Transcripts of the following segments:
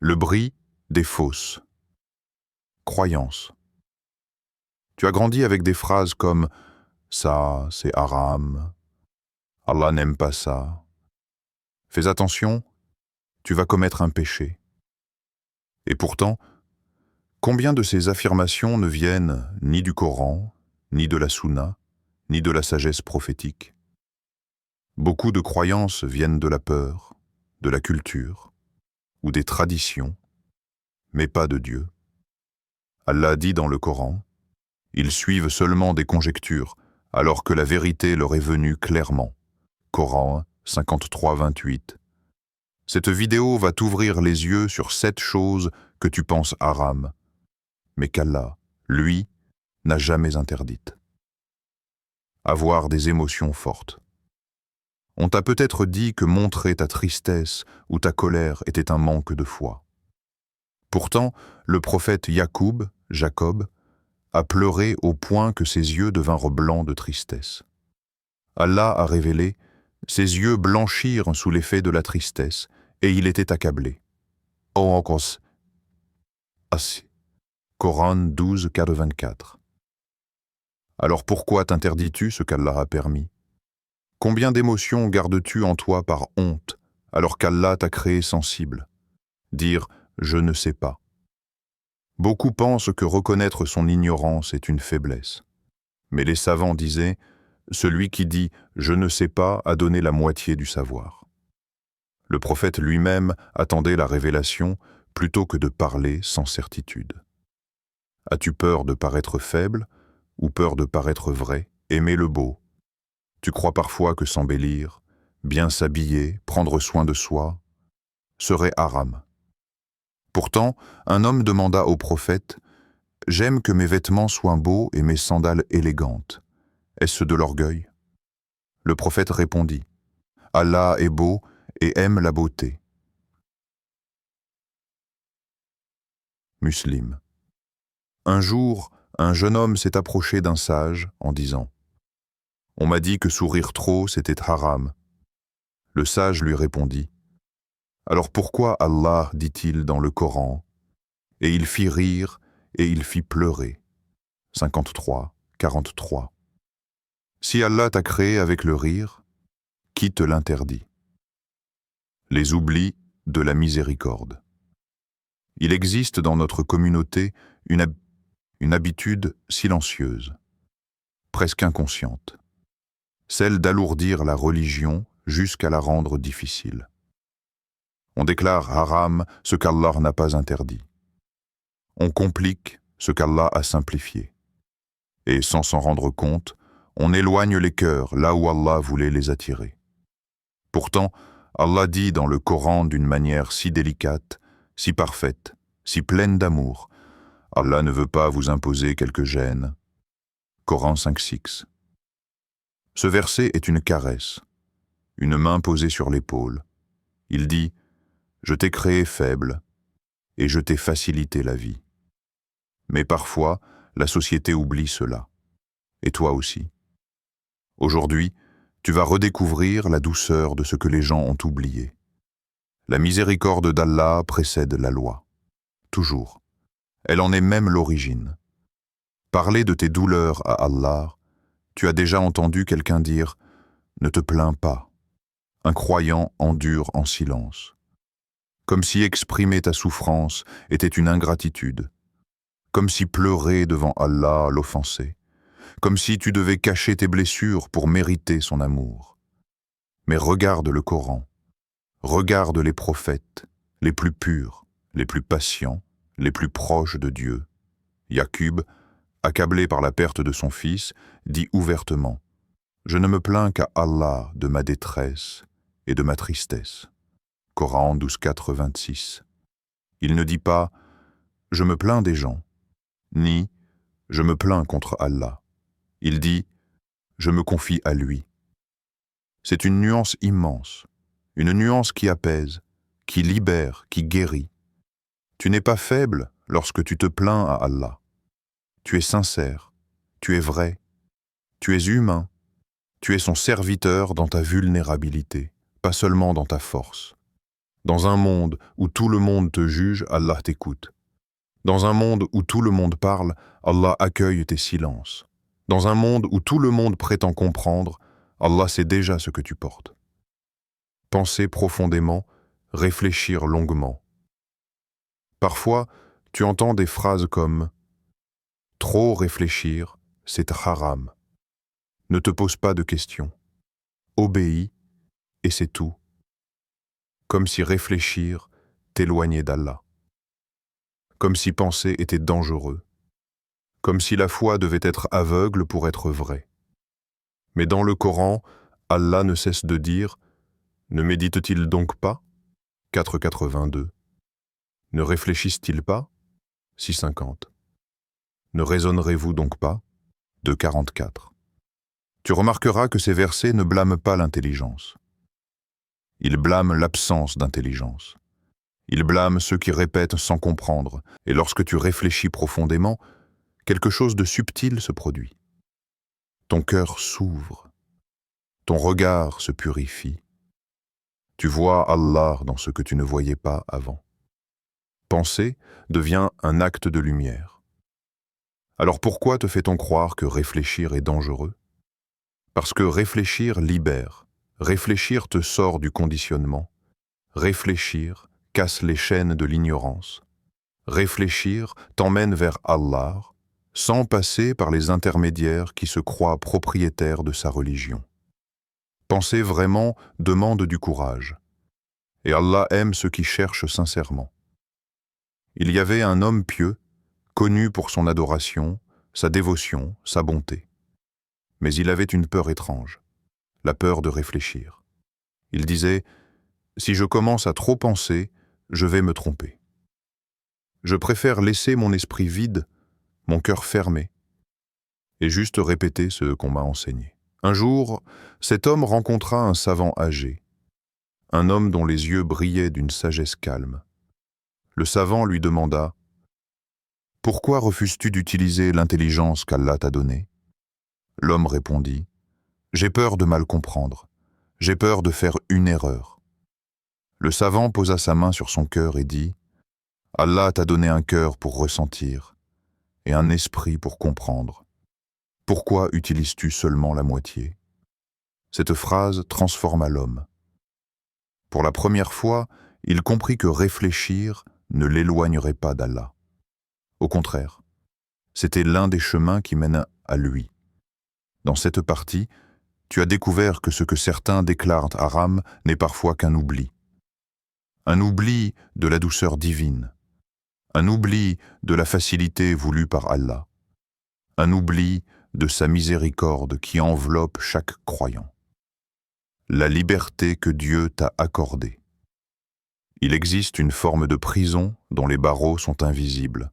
Le bris des fausses croyances. Tu as grandi avec des phrases comme « ça, c'est haram »,« Allah n'aime pas ça ». Fais attention, tu vas commettre un péché. Et pourtant, combien de ces affirmations ne viennent ni du Coran, ni de la Sunna, ni de la sagesse prophétique? Beaucoup de croyances viennent de la peur, de la culture ou des traditions, mais pas de Dieu. Allah dit dans le Coran, ils suivent seulement des conjectures, alors que la vérité leur est venue clairement. Coran 53, 28. Cette vidéo va t'ouvrir les yeux sur 7 choses que tu penses haram, mais qu'Allah, lui, n'a jamais interdites. Avoir des émotions fortes. On t'a peut-être dit que montrer ta tristesse ou ta colère était un manque de foi. Pourtant, le prophète Jacob, a pleuré au point que ses yeux devinrent blancs de tristesse. Allah a révélé, ses yeux blanchirent sous l'effet de la tristesse, et il était accablé. Coran 12, 24. Alors pourquoi t'interdis-tu ce qu'Allah a permis? Combien d'émotions gardes-tu en toi par honte, alors qu'Allah t'a créé sensible? Dire « je ne sais pas ». Beaucoup pensent que reconnaître son ignorance est une faiblesse. Mais les savants disaient « celui qui dit « je ne sais pas » a donné la moitié du savoir ». Le prophète lui-même attendait la révélation plutôt que de parler sans certitude. As-tu peur de paraître faible ou peur de paraître vrai? Aimer le beau. Tu crois parfois que s'embellir, bien s'habiller, prendre soin de soi, serait haram. Pourtant, un homme demanda au prophète « J'aime que mes vêtements soient beaux et mes sandales élégantes. Est-ce de l'orgueil ?» Le prophète répondit « Allah est beau et aime la beauté. » Muslim. Un jour, un jeune homme s'est approché d'un sage en disant « On m'a dit que sourire trop, c'était haram. » Le sage lui répondit « Alors pourquoi Allah dit-il dans le Coran ? Et il fit rire et il fit pleurer. » 53, 43. Si Allah t'a créé avec le rire, qui te l'interdit? Les oublis de la miséricorde. Il existe dans notre communauté une habitude silencieuse, presque inconsciente, celle d'alourdir la religion jusqu'à la rendre difficile. On déclare haram ce qu'Allah n'a pas interdit. On complique ce qu'Allah a simplifié. Et sans s'en rendre compte, on éloigne les cœurs là où Allah voulait les attirer. Pourtant, Allah dit dans le Coran d'une manière si délicate, si parfaite, si pleine d'amour, Allah ne veut pas vous imposer quelque gêne. Coran 5:6. Ce verset est une caresse, une main posée sur l'épaule. Il dit « Je t'ai créé faible et je t'ai facilité la vie. » Mais parfois, la société oublie cela. Et toi aussi. Aujourd'hui, tu vas redécouvrir la douceur de ce que les gens ont oublié. La miséricorde d'Allah précède la loi. Toujours. Elle en est même l'origine. Parler de tes douleurs à Allah, tu as déjà entendu quelqu'un dire « Ne te plains pas ». Un croyant endure en silence. Comme si exprimer ta souffrance était une ingratitude. Comme si pleurer devant Allah l'offensait. Comme si tu devais cacher tes blessures pour mériter son amour. Mais regarde le Coran. Regarde les prophètes, les plus purs, les plus patients, les plus proches de Dieu. Jacob, accablé par la perte de son fils, dit ouvertement « Je ne me plains qu'à Allah de ma détresse et de ma tristesse. » Coran 12:4, 26. Il ne dit pas « Je me plains des gens », ni « Je me plains contre Allah ». Il dit « Je me confie à lui ». C'est une nuance immense, une nuance qui apaise, qui libère, qui guérit. Tu n'es pas faible lorsque tu te plains à Allah. Tu es sincère, tu es vrai, tu es humain, tu es son serviteur dans ta vulnérabilité, pas seulement dans ta force. Dans un monde où tout le monde te juge, Allah t'écoute. Dans un monde où tout le monde parle, Allah accueille tes silences. Dans un monde où tout le monde prétend comprendre, Allah sait déjà ce que tu portes. Penser profondément, réfléchir longuement. Parfois, tu entends des phrases comme « Trop réfléchir, c'est haram ». Ne te pose pas de questions. Obéis, et c'est tout. Comme si réfléchir t'éloignait d'Allah. Comme si penser était dangereux. Comme si la foi devait être aveugle pour être vraie. Mais dans le Coran, Allah ne cesse de dire « Ne médite-t-il donc pas » 4,82. Ne réfléchissent-ils pas 6,50. Ne raisonnerez-vous donc pas 2,44. Tu remarqueras que ces versets ne blâment pas l'intelligence. Ils blâment l'absence d'intelligence. Ils blâment ceux qui répètent sans comprendre, et lorsque tu réfléchis profondément, quelque chose de subtil se produit. Ton cœur s'ouvre, ton regard se purifie. Tu vois Allah dans ce que tu ne voyais pas avant. Penser devient un acte de lumière. Alors pourquoi te fait-on croire que réfléchir est dangereux? Parce que réfléchir libère, réfléchir te sort du conditionnement, réfléchir casse les chaînes de l'ignorance, réfléchir t'emmène vers Allah, sans passer par les intermédiaires qui se croient propriétaires de sa religion. Penser vraiment demande du courage, et Allah aime ceux qui cherchent sincèrement. Il y avait un homme pieux, connu pour son adoration, sa dévotion, sa bonté. Mais il avait une peur étrange, la peur de réfléchir. Il disait « Si je commence à trop penser, je vais me tromper. Je préfère laisser mon esprit vide, mon cœur fermé, et juste répéter ce qu'on m'a enseigné. » Un jour, cet homme rencontra un savant âgé, un homme dont les yeux brillaient d'une sagesse calme. Le savant lui demanda « Pourquoi refuses-tu d'utiliser l'intelligence qu'Allah t'a donnée ?» L'homme répondit « J'ai peur de mal comprendre, j'ai peur de faire une erreur. » Le savant posa sa main sur son cœur et dit « Allah t'a donné un cœur pour ressentir et un esprit pour comprendre. Pourquoi utilises-tu seulement la moitié ?» Cette phrase transforma l'homme. Pour la première fois, il comprit que réfléchir ne l'éloignerait pas d'Allah. Au contraire, c'était l'un des chemins qui mènent à lui. Dans cette partie, tu as découvert que ce que certains déclarent haram n'est parfois qu'un oubli. Un oubli de la douceur divine. Un oubli de la facilité voulue par Allah. Un oubli de sa miséricorde qui enveloppe chaque croyant. La liberté que Dieu t'a accordée. Il existe une forme de prison dont les barreaux sont invisibles.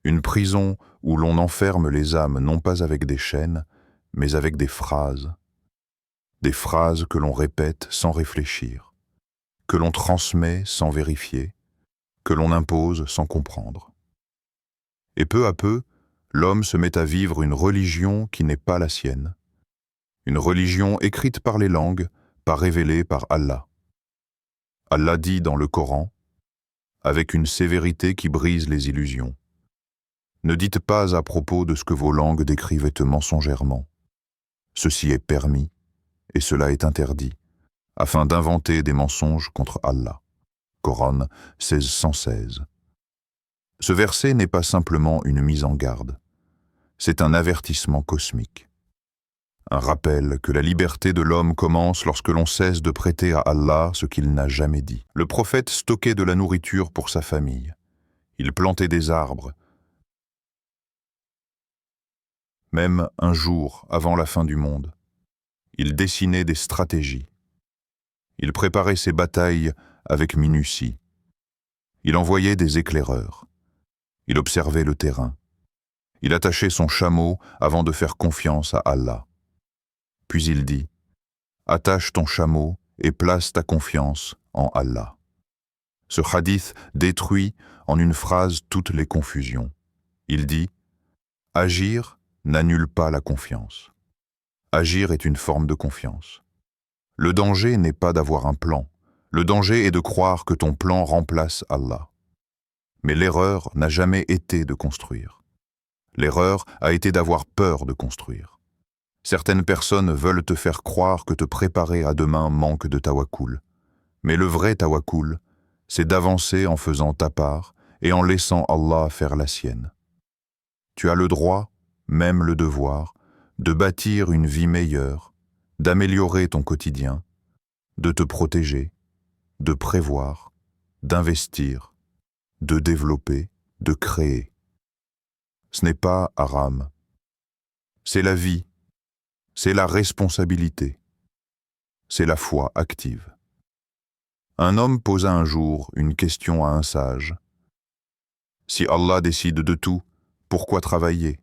Une prison où l'on enferme les âmes non pas avec des chaînes, mais avec des phrases que l'on répète sans réfléchir, que l'on transmet sans vérifier, que l'on impose sans comprendre. Et peu à peu, l'homme se met à vivre une religion qui n'est pas la sienne, une religion écrite par les langues, pas révélée par Allah. Allah dit dans le Coran, avec une sévérité qui brise les illusions, « Ne dites pas à propos de ce que vos langues décrivent mensongèrement. Ceci est permis, et cela est interdit, afin d'inventer des mensonges contre Allah. » Coran 16:116. Ce verset n'est pas simplement une mise en garde, c'est un avertissement cosmique. Un rappel que la liberté de l'homme commence lorsque l'on cesse de prêter à Allah ce qu'il n'a jamais dit. Le prophète stockait de la nourriture pour sa famille. Il plantait des arbres. Même un jour avant la fin du monde, il dessinait des stratégies. Il préparait ses batailles avec minutie. Il envoyait des éclaireurs. Il observait le terrain. Il attachait son chameau avant de faire confiance à Allah. Puis il dit, « Attache ton chameau et place ta confiance en Allah. » Ce hadith détruit en une phrase toutes les confusions. Il dit, « Agir n'annule pas la confiance. Agir est une forme de confiance. Le danger n'est pas d'avoir un plan, Le danger est de croire que ton plan remplace Allah. Mais l'erreur n'a jamais été de construire. L'erreur a été d'avoir peur de construire. Certaines personnes veulent te faire croire que te préparer à demain manque de tawakkul. Mais le vrai tawakkul, c'est d'avancer en faisant ta part et en laissant Allah faire la sienne. Tu as le droit, même le devoir, de bâtir une vie meilleure, d'améliorer ton quotidien, de te protéger, de prévoir, d'investir, de développer, de créer. Ce n'est pas haram. C'est la vie, c'est la responsabilité, c'est la foi active. Un homme posa un jour une question à un sage. Si Allah décide de tout, pourquoi travailler?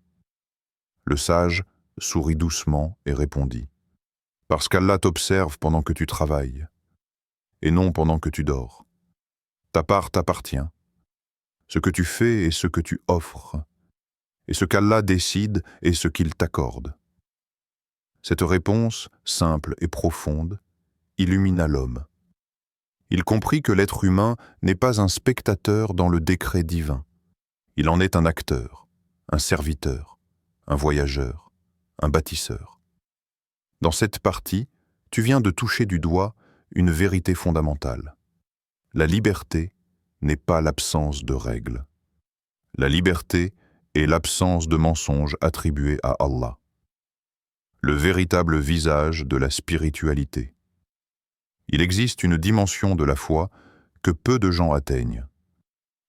Le sage sourit doucement et répondit. Parce qu'Allah t'observe pendant que tu travailles, et non pendant que tu dors. Ta part t'appartient. Ce que tu fais est ce que tu offres, et ce qu'Allah décide est ce qu'il t'accorde. Cette réponse, simple et profonde, illumina l'homme. Il comprit que l'être humain n'est pas un spectateur dans le décret divin. Il en est un acteur, un serviteur, un voyageur, un bâtisseur. Dans cette partie, tu viens de toucher du doigt une vérité fondamentale. La liberté n'est pas l'absence de règles. La liberté est l'absence de mensonges attribués à Allah. Le véritable visage de la spiritualité. Il existe une dimension de la foi que peu de gens atteignent.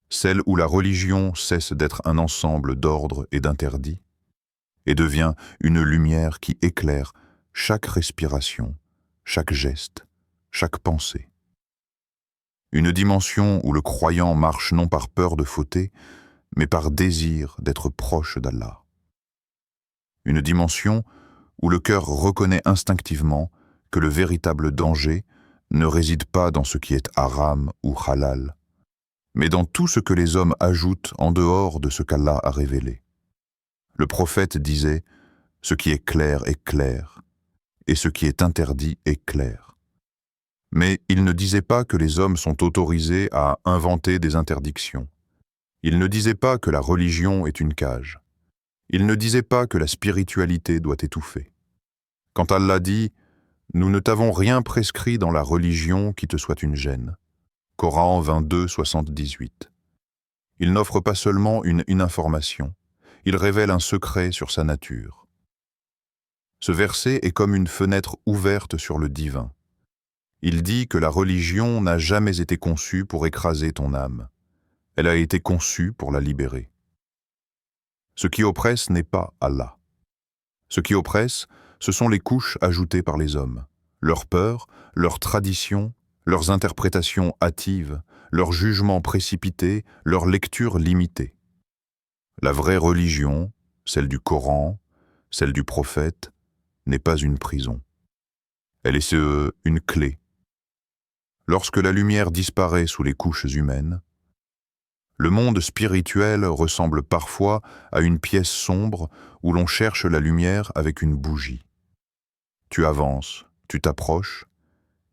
Celle où la religion cesse d'être un ensemble d'ordres et d'interdits et devient une lumière qui éclaire chaque respiration, chaque geste, chaque pensée. Une dimension où le croyant marche non par peur de fauter, mais par désir d'être proche d'Allah. Une dimension où le cœur reconnaît instinctivement que le véritable danger ne réside pas dans ce qui est haram ou halal, mais dans tout ce que les hommes ajoutent en dehors de ce qu'Allah a révélé. Le prophète disait « Ce qui est clair, et ce qui est interdit est clair ». Mais il ne disait pas que les hommes sont autorisés à inventer des interdictions. Il ne disait pas que la religion est une cage. Il ne disait pas que la spiritualité doit étouffer. Quand Allah dit « Nous ne t'avons rien prescrit dans la religion qui te soit une gêne ». Coran 22, 78. Il n'offre pas seulement une information, il révèle un secret sur sa nature. Ce verset est comme une fenêtre ouverte sur le divin. Il dit que la religion n'a jamais été conçue pour écraser ton âme. Elle a été conçue pour la libérer. Ce qui oppresse n'est pas Allah. Ce qui oppresse, ce sont les couches ajoutées par les hommes, leur peur, leurs traditions, leurs interprétations hâtives, leurs jugements précipités, leurs lectures limitées. La vraie religion, celle du Coran, celle du prophète, n'est pas une prison. Elle est une clé. Lorsque la lumière disparaît sous les couches humaines, le monde spirituel ressemble parfois à une pièce sombre où l'on cherche la lumière avec une bougie. Tu avances, tu t'approches,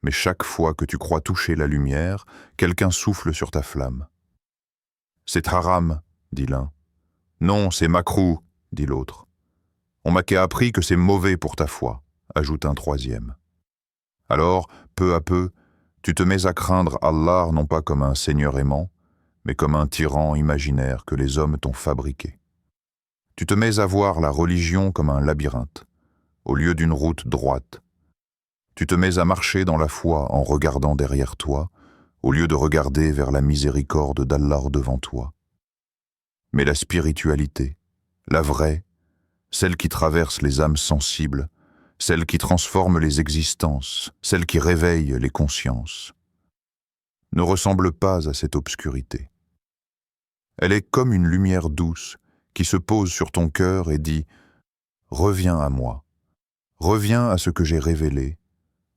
mais chaque fois que tu crois toucher la lumière, quelqu'un souffle sur ta flamme. « C'est haram », dit l'un. « Non, c'est makrou », dit l'autre. « On m'a appris que c'est mauvais pour ta foi », ajoute un troisième. Alors, peu à peu, tu te mets à craindre Allah non pas comme un seigneur aimant, mais comme un tyran imaginaire que les hommes t'ont fabriqué. Tu te mets à voir la religion comme un labyrinthe, au lieu d'une route droite. Tu te mets à marcher dans la foi en regardant derrière toi, au lieu de regarder vers la miséricorde d'Allah devant toi. Mais la spiritualité, la vraie, celle qui traverse les âmes sensibles, celle qui transforme les existences, celle qui réveille les consciences, ne ressemble pas à cette obscurité. Elle est comme une lumière douce qui se pose sur ton cœur et dit « Reviens à moi, reviens à ce que j'ai révélé,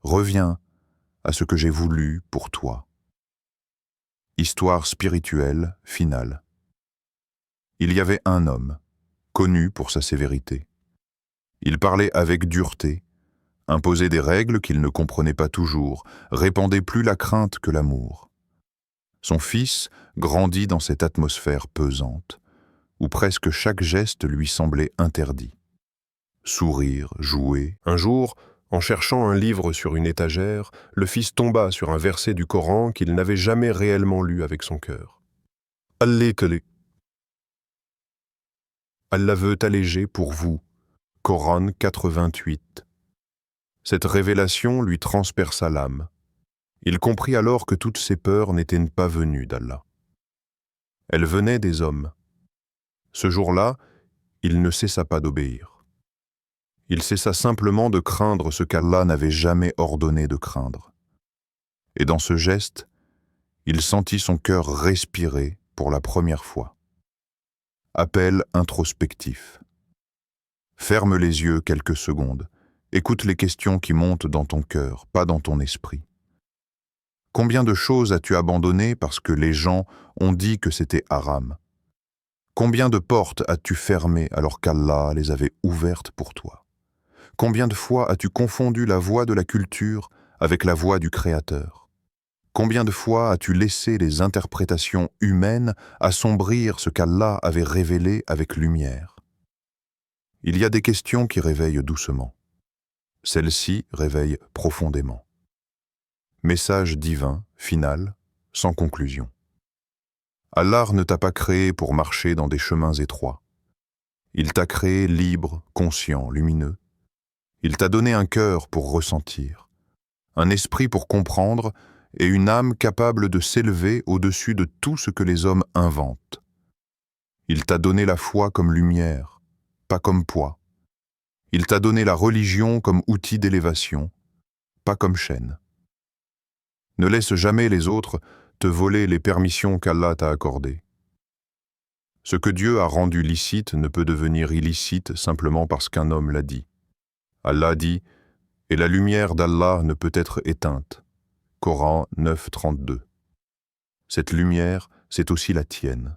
reviens à ce que j'ai voulu pour toi. » Histoire spirituelle finale. Il y avait un homme, connu pour sa sévérité. Il parlait avec dureté, imposait des règles qu'il ne comprenait pas toujours, répandait plus la crainte que l'amour. Son fils grandit dans cette atmosphère pesante, où presque chaque geste lui semblait interdit. Sourire, jouer. Un jour, en cherchant un livre sur une étagère, le fils tomba sur un verset du Coran qu'il n'avait jamais réellement lu avec son cœur. Allah veut alléger pour vous. Coran 4:28. Cette révélation lui transperça l'âme. Il comprit alors que toutes ses peurs n'étaient pas venues d'Allah. Elles venaient des hommes. Ce jour-là, il ne cessa pas d'obéir. Il cessa simplement de craindre ce qu'Allah n'avait jamais ordonné de craindre. Et dans ce geste, il sentit son cœur respirer pour la première fois. Appel introspectif. Ferme les yeux quelques secondes. Écoute les questions qui montent dans ton cœur, pas dans ton esprit. Combien de choses as-tu abandonnées parce que les gens ont dit que c'était haram? Combien de portes as-tu fermées alors qu'Allah les avait ouvertes pour toi? Combien de fois as-tu confondu la voix de la culture avec la voix du Créateur? Combien de fois as-tu laissé les interprétations humaines assombrir ce qu'Allah avait révélé avec lumière? Il y a des questions qui réveillent doucement. Celles-ci réveillent profondément. Message divin, final, sans conclusion. Allah ne t'a pas créé pour marcher dans des chemins étroits. Il t'a créé libre, conscient, lumineux. Il t'a donné un cœur pour ressentir, un esprit pour comprendre et une âme capable de s'élever au-dessus de tout ce que les hommes inventent. Il t'a donné la foi comme lumière, pas comme poids. Il t'a donné la religion comme outil d'élévation, pas comme chaîne. Ne laisse jamais les autres te voler les permissions qu'Allah t'a accordées. Ce que Dieu a rendu licite ne peut devenir illicite simplement parce qu'un homme l'a dit. Allah dit « Et la lumière d'Allah ne peut être éteinte » Coran 9:32. Cette lumière, c'est aussi la tienne.